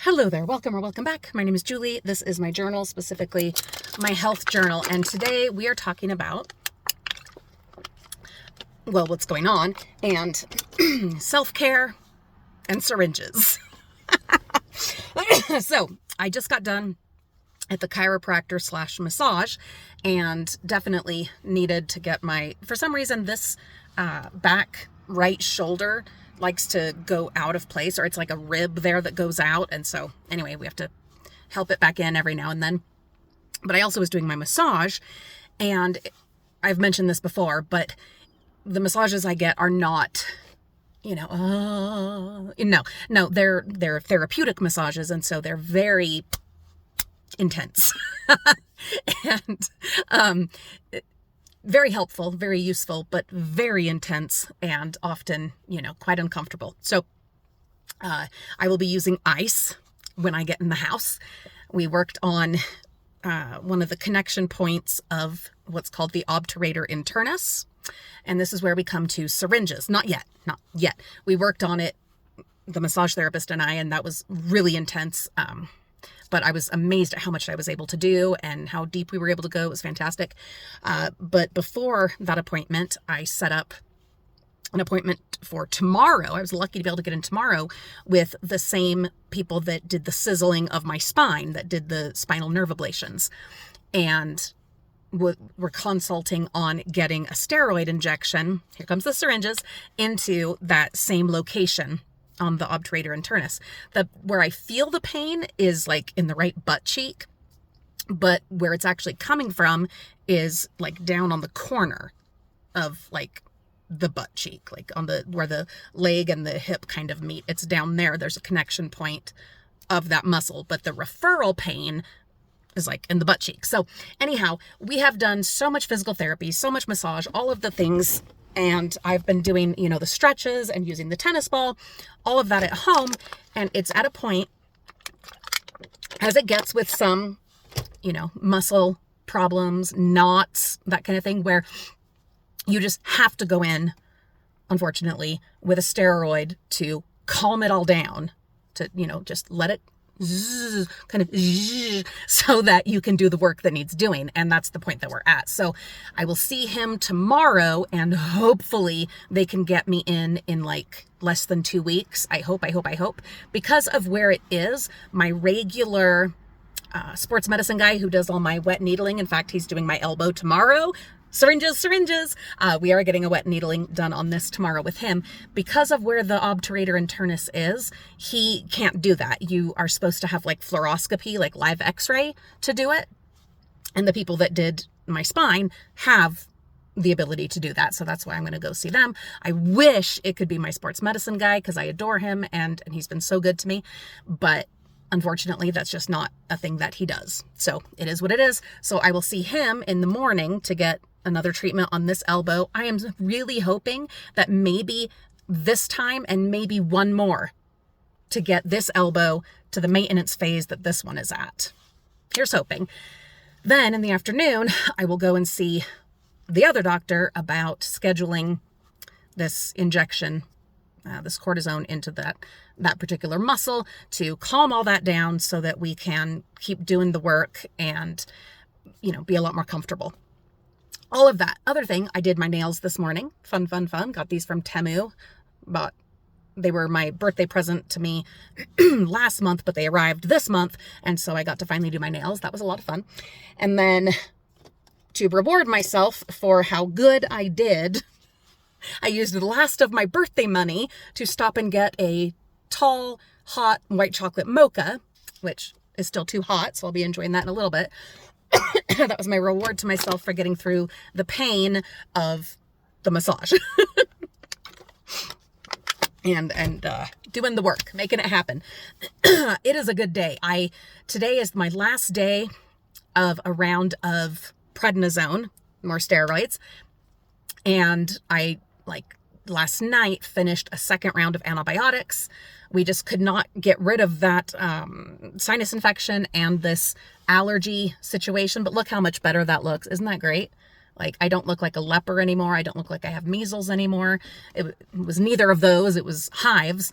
Hello there, welcome or welcome back. My name is Julie. This is my journal, specifically my health journal. And today we are talking about, well, what's going on and self-care and syringes. So I just got done at the chiropractor / massage and definitely needed to get for some reason, this back right shoulder likes to go out of place, or it's like a rib there that goes out. And so anyway, we have to help it back in every now and then. But I also was doing my massage, and I've mentioned this before, but the massages I get are not, no, they're therapeutic massages. And so they're very intense and, very helpful, very useful, but very intense and often, quite uncomfortable. So I will be using ice when I get in the house. We worked on one of the connection points of what's called the obturator internus. And this is where we come to syringes. Not yet. We worked on it, the massage therapist and I, and that was really intense. But I was amazed at how much I was able to do and how deep we were able to go. It was fantastic. But before that appointment, I set up an appointment for tomorrow. I was lucky to be able to get in tomorrow with the same people that did the sizzling of my spine, that did the spinal nerve ablations. And we're consulting on getting a steroid injection, here comes the syringes, into that same location on the obturator internus. Where I feel the pain is like in the right butt cheek, but where it's actually coming from is like down on the corner of like the butt cheek, like on where the leg and the hip kind of meet. It's down there. There's a connection point of that muscle, but the referral pain is like in the butt cheek. So anyhow, we have done so much physical therapy, so much massage, all of the things. And I've been doing, the stretches and using the tennis ball, all of that at home. And it's at a point, as it gets with some, muscle problems, knots, that kind of thing, where you just have to go in, unfortunately, with a steroid to calm it all down, to, just let it so that you can do the work that needs doing. And that's the point that we're at. So I will see him tomorrow, and hopefully they can get me in like less than 2 weeks. I hope. Because of where it is, my regular sports medicine guy who does all my wet needling, in fact, he's doing my elbow tomorrow. Syringes. We are getting a wet needling done on this tomorrow with him. Because of where the obturator internus is, he can't do that. You are supposed to have like fluoroscopy, like live x-ray to do it. And the people that did my spine have the ability to do that. So that's why I'm going to go see them. I wish it could be my sports medicine guy because I adore him and he's been so good to me. But unfortunately, that's just not a thing that he does. So it is what it is. So I will see him in the morning to get another treatment on this elbow. I am really hoping that maybe this time and maybe one more to get this elbow to the maintenance phase that this one is at. Here's hoping. Then in the afternoon, I will go and see the other doctor about scheduling this injection, this cortisone into that particular muscle to calm all that down so that we can keep doing the work and, be a lot more comfortable. All of that. Other thing, I did my nails this morning. Fun. Got these from Temu. They were my birthday present to me last month, but they arrived this month. And so I got to finally do my nails. That was a lot of fun. And then to reward myself for how good I did, I used the last of my birthday money to stop and get a tall, hot white chocolate mocha, which is still too hot. So I'll be enjoying that in a little bit. That was my reward to myself for getting through the pain of the massage and doing the work, making it happen. It is a good day. Today is my last day of a round of prednisone, more steroids. And I last night finished a second round of antibiotics. We just could not get rid of that sinus infection and this allergy situation. But look how much better that looks. Isn't that great? Like, I don't look like a leper anymore. I don't look like I have measles anymore. It was neither of those. It was hives.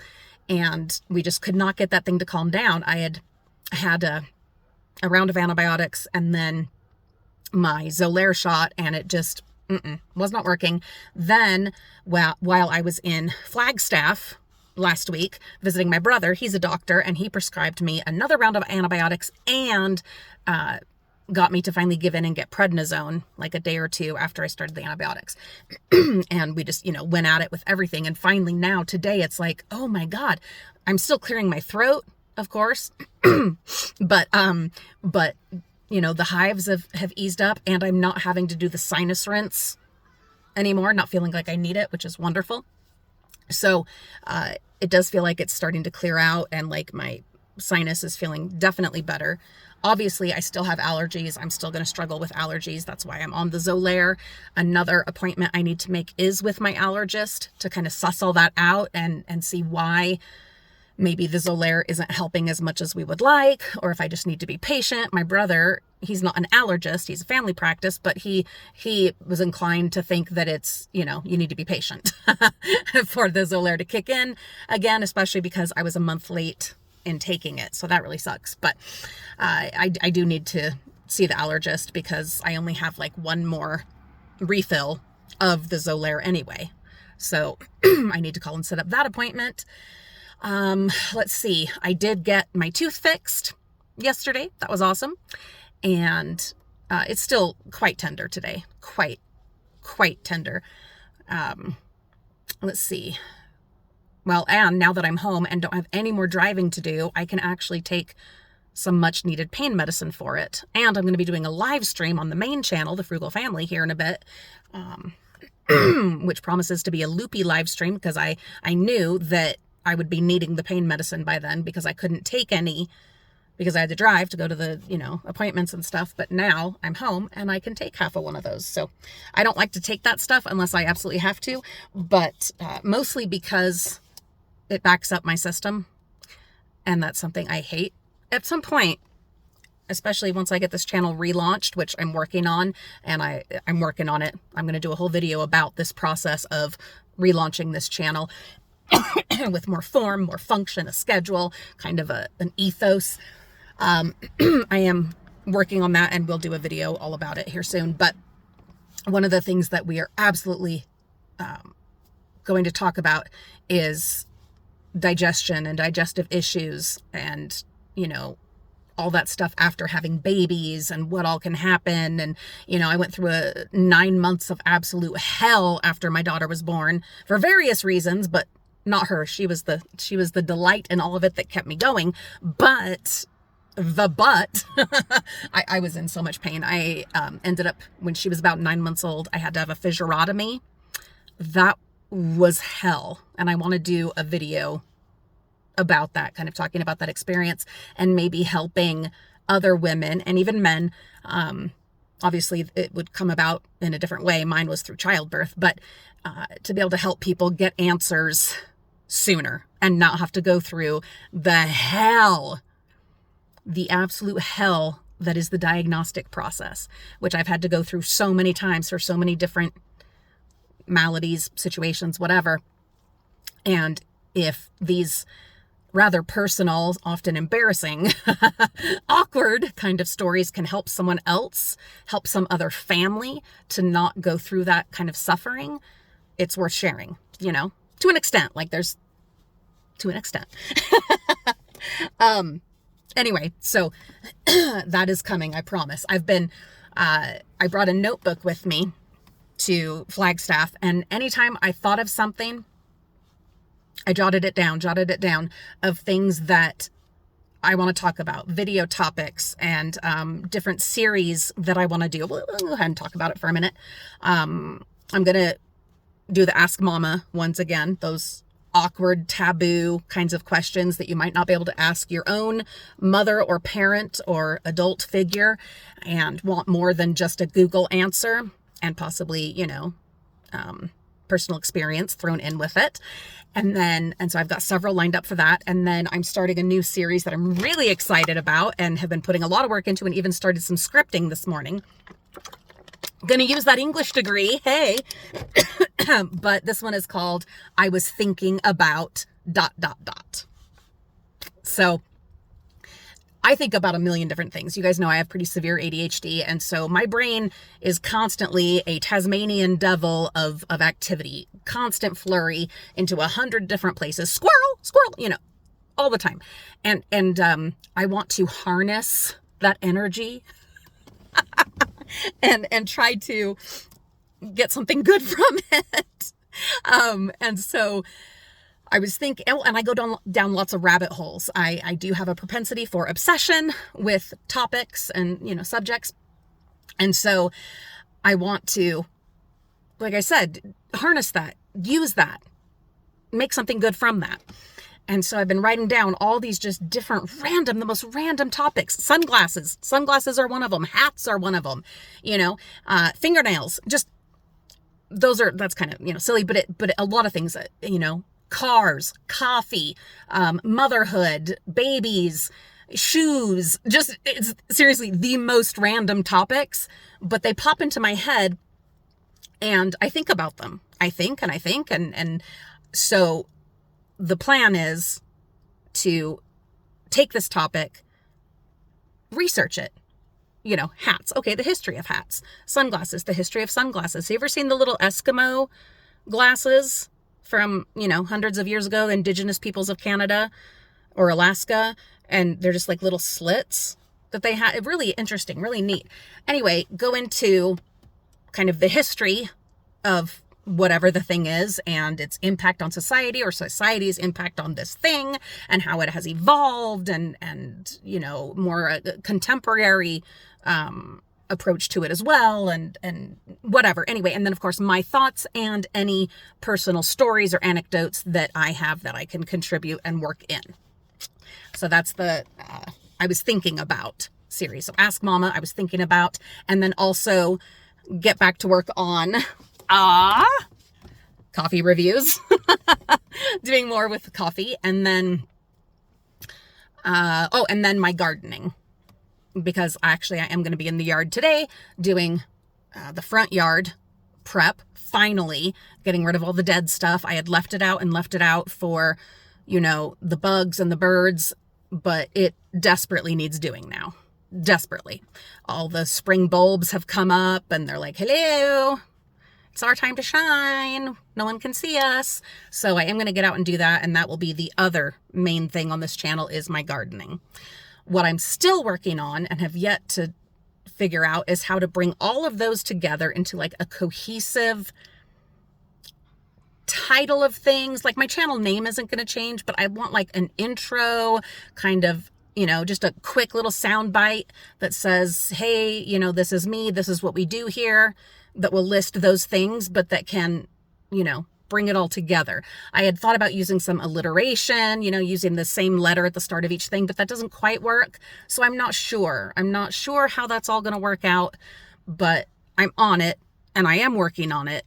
and we just could not get that thing to calm down. I had a round of antibiotics and then my Xolair shot, and it just was not working. Then while I was in Flagstaff last week visiting my brother, he's a doctor, and he prescribed me another round of antibiotics and got me to finally give in and get prednisone like a day or two after I started the antibiotics. And we just, went at it with everything. And finally now today, it's like, oh my God, I'm still clearing my throat, of course. but the hives have eased up, and I'm not having to do the sinus rinse anymore, not feeling like I need it, which is wonderful. So, it does feel like it's starting to clear out, and like my sinus is feeling definitely better. Obviously, I still have allergies. I'm still going to struggle with allergies. That's why I'm on the Xolair. Another appointment I need to make is with my allergist to kind of suss all that out and see why maybe the Xolair isn't helping as much as we would like, or if I just need to be patient. My brother, he's not an allergist, he's a family practice, but he was inclined to think that it's, you need to be patient for the Xolair to kick in again, especially because I was a month late in taking it. So that really sucks. But I do need to see the allergist because I only have like one more refill of the Xolair anyway. So I need to call and set up that appointment. Let's see. I did get my tooth fixed yesterday. That was awesome. And it's still quite tender today. Quite tender. Let's see. Well, and now that I'm home and don't have any more driving to do, I can actually take some much needed pain medicine for it. And I'm going to be doing a live stream on the main channel, The Frugal Family, here in a bit, which promises to be a loopy live stream because I knew that I would be needing the pain medicine by then because I couldn't take any because I had to drive to go to the, appointments and stuff. But now I'm home and I can take half of one of those. So I don't like to take that stuff unless I absolutely have to, but mostly because it backs up my system. And that's something I hate. At some point, especially once I get this channel relaunched, which I'm working on, and I'm working on it. I'm going to do a whole video about this process of relaunching this channel with more form, more function, a schedule, kind of an ethos. I am working on that, and we'll do a video all about it here soon. But one of the things that we are absolutely going to talk about is digestion and digestive issues and, all that stuff after having babies and what all can happen. And, I went through 9 months of absolute hell after my daughter was born for various reasons, but not her. She was the delight in all of it that kept me going. But I was in so much pain. I ended up, when she was about 9 months old, I had to have a fissurotomy. That was hell. And I want to do a video about that, kind of talking about that experience and maybe helping other women and even men. Obviously it would come about in a different way. Mine was through childbirth, but to be able to help people get answers sooner and not have to go through the absolute hell that is the diagnostic process, which I've had to go through so many times for so many different maladies, situations, whatever. And if these rather personal, often embarrassing, awkward kind of stories can help someone else, help some other family to not go through that kind of suffering, it's worth sharing, to an extent, to an extent. Anyway, so that is coming, I promise. I brought a notebook with me to Flagstaff, and anytime I thought of something, I jotted it down of things that I want to talk about, video topics and different series that I want to do. We'll go ahead and talk about it for a minute. I'm going to do the Ask Mama ones again, those awkward, taboo kinds of questions that you might not be able to ask your own mother or parent or adult figure and want more than just a Google answer and possibly, personal experience thrown in with it. And so I've got several lined up for that. And then I'm starting a new series that I'm really excited about and have been putting a lot of work into and even started some scripting this morning. Gonna use that English degree, hey. But this one is called I Was Thinking About So I think about a million different things. You guys know I have pretty severe ADHD, and so my brain is constantly a Tasmanian devil of activity, constant flurry into 100 different places. Squirrel, all the time. And I want to harness that energy and try to get something good from it. And so I was thinking, and I go down lots of rabbit holes. I do have a propensity for obsession with topics and, subjects. And so I want to, like I said, harness that, use that, make something good from that. And so I've been writing down all these just different the most random topics. Sunglasses are one of them. Hats are one of them, fingernails, just that's kind of, silly, but a lot of things that, cars, coffee, motherhood, babies, shoes, it's seriously the most random topics, but they pop into my head and I think about them. I think. And so the plan is to take this topic, research it, hats. Okay. The history of hats, sunglasses, the history of sunglasses. Have you ever seen the little Eskimo glasses from, hundreds of years ago, the indigenous peoples of Canada or Alaska? And they're just like little slits that they had. Really interesting, really neat. Anyway, go into kind of the history of whatever the thing is and its impact on society or society's impact on this thing and how it has evolved and more contemporary approach to it as well and whatever. Anyway, and then of course my thoughts and any personal stories or anecdotes that I have that I can contribute and work in. So that's the I was thinking about series. So Ask Mama, I was thinking about, and then also get back to work on coffee reviews, doing more with coffee, and then and then my gardening, because actually I am going to be in the yard today doing the front yard prep, finally getting rid of all the dead stuff. I had left it out for, the bugs and the birds, but it desperately needs doing now. Desperately. All the spring bulbs have come up and they're like, hello, it's our time to shine. No one can see us. So I am going to get out and do that. And that will be the other main thing on this channel is my gardening. What I'm still working on and have yet to figure out is how to bring all of those together into like a cohesive title of things. Like my channel name isn't going to change, but I want like an intro kind of, just a quick little sound bite that says, hey, this is me. This is what we do here, that will list those things, but that can, bring it all together. I had thought about using some alliteration, using the same letter at the start of each thing, but that doesn't quite work. So I'm not sure. I'm not sure how that's all going to work out, but I'm on it and I am working on it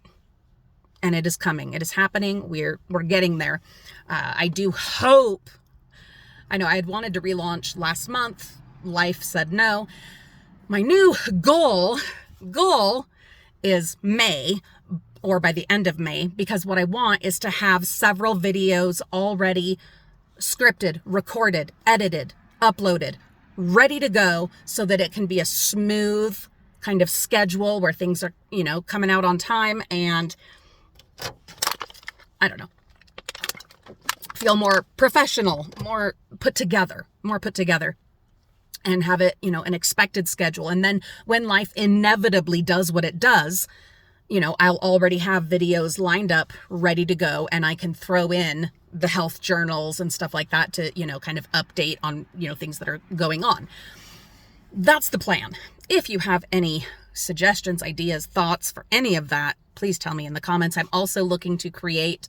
and it is coming. It is happening. We're getting there. I do hope. I know I had wanted to relaunch last month. Life said no. My new goal is May, or by the end of May, because what I want is to have several videos already scripted, recorded, edited, uploaded, ready to go so that it can be a smooth kind of schedule where things are, coming out on time and I don't know, feel more professional, more put together and have it, an expected schedule. And then when life inevitably does what it does, I'll already have videos lined up, ready to go, and I can throw in the health journals and stuff like that to, kind of update on, things that are going on. That's the plan. If you have any suggestions, ideas, thoughts for any of that, please tell me in the comments. I'm also looking to create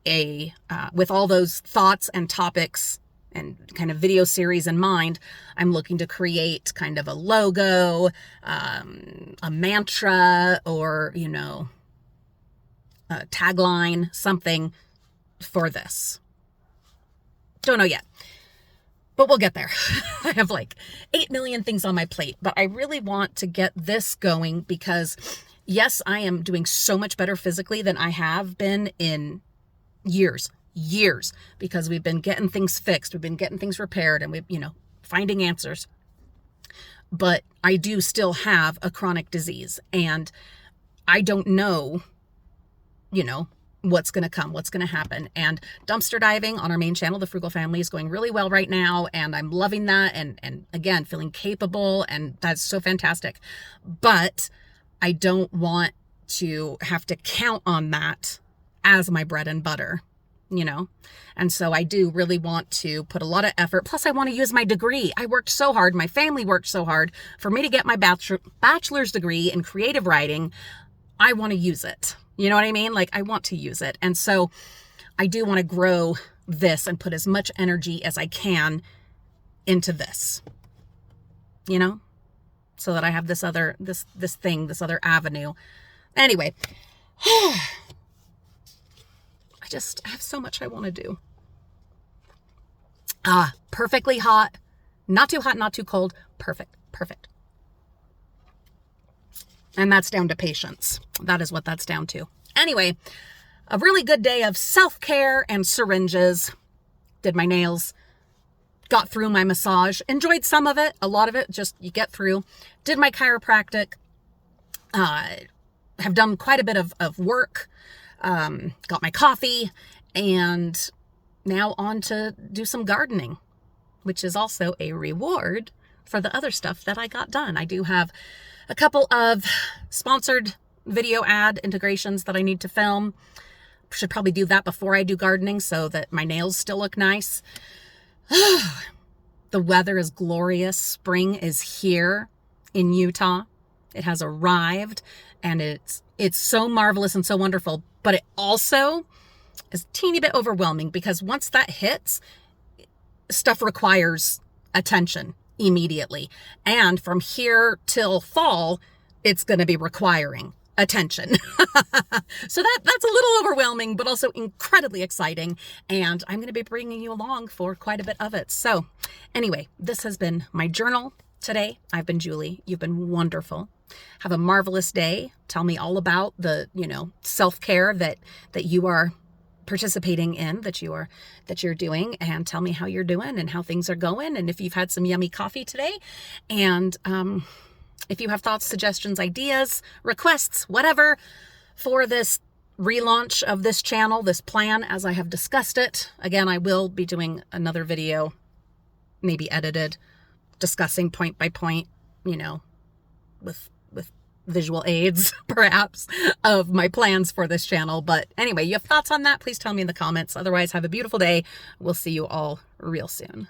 with all those thoughts and topics and kind of video series in mind, I'm looking to create kind of a logo, a mantra, or, a tagline, something for this. Don't know yet, but we'll get there. I have like 8 million things on my plate, but I really want to get this going because yes, I am doing so much better physically than I have been in years. years because we've been getting things fixed. We've been getting things repaired and we've, finding answers. But I do still have a chronic disease and I don't know, what's going to come, what's going to happen. And dumpster diving on our main channel, The Frugal Family, is going really well right now. And I'm loving that. And again, feeling capable. And that's so fantastic. But I don't want to have to count on that as my bread and butter, And so I do really want to put a lot of effort. Plus, I want to use my degree. I worked so hard. My family worked so hard for me to get my bachelor's degree in creative writing. I want to use it. You know what I mean? Like, I want to use it. And so I do want to grow this and put as much energy as I can into this, so that I have this other avenue. Anyway, I have so much I want to do. Perfectly hot, not too hot, not too cold. Perfect. And that's down to patience. That is what that's down to. Anyway, a really good day of self-care and syringes. Did my nails, got through my massage, enjoyed some of it, a lot of it, just you get through. Did my chiropractic, have done quite a bit of work, got my coffee, and now on to do some gardening, which is also a reward for the other stuff that I got done. I do have a couple of sponsored video ad integrations that I need to film. Should probably do that before I do gardening so that my nails still look nice. The weather is glorious. Spring is here in Utah. It has arrived and it's so marvelous and so wonderful, but it also is a teeny bit overwhelming because once that hits, stuff requires attention immediately. And from here till fall, it's going to be requiring attention. So that's a little overwhelming, but also incredibly exciting. And I'm going to be bringing you along for quite a bit of it. So anyway, this has been my journal today. I've been Julie. You've been wonderful. Have a marvelous day. Tell me all about the, self-care that you are participating in, that you're doing, and tell me how you're doing and how things are going, and if you've had some yummy coffee today, and if you have thoughts, suggestions, ideas, requests, whatever, for this relaunch of this channel, this plan as I have discussed it. Again, I will be doing another video, maybe edited, discussing point by point, with visual aids, perhaps, of my plans for this channel. But anyway, you have thoughts on that? Please tell me in the comments. Otherwise, have a beautiful day. We'll see you all real soon.